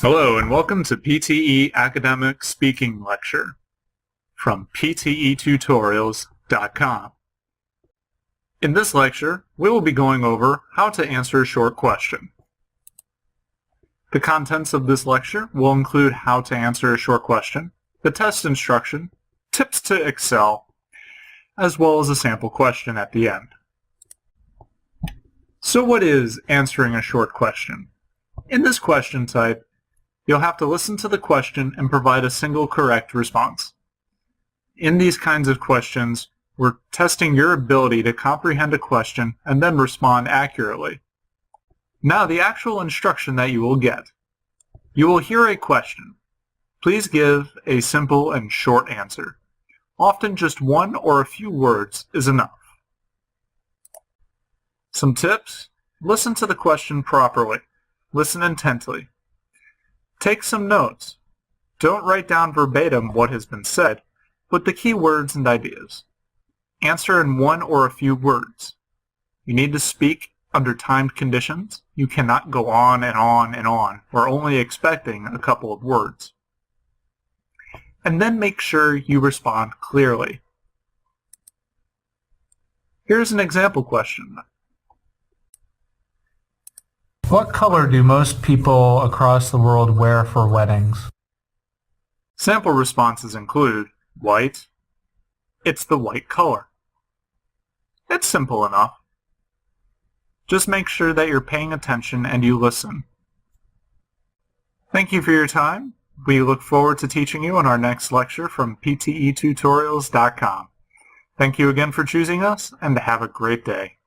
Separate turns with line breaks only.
Hello and welcome to PTE Academic Speaking Lecture from PTE-Tutorials.com. In this lecture, we will be going over how to answer a short question. The contents of this lecture will include how to answer a short question, the test instruction, tips to Excel, as well as a sample question at the end. So what is answering a short question? In this question type, you'll have to listen to the question and provide a single correct response. In these kinds of questions, we're testing your ability to comprehend a question and then respond accurately. Now, the actual instruction that you will get. You will hear a question. Please give a simple and short answer. Often just one or a few words is enough. Some tips: listen to the question properly. Listen intently. Take some notes. Don't write down verbatim what has been said, but the key words and ideas. Answer in one or a few words. You need to speak under timed conditions. You cannot go on and on and on. We're only expecting a couple of words. And then make sure you respond clearly. Here's an example question.
What color do most people across the world wear for weddings?
Sample responses include white. It's the white color. It's simple enough. Just make sure that you're paying attention and you listen. Thank you for your time. We look forward to teaching you in our next lecture from PTE Tutorials.com. Thank you again for choosing us, and have a great day.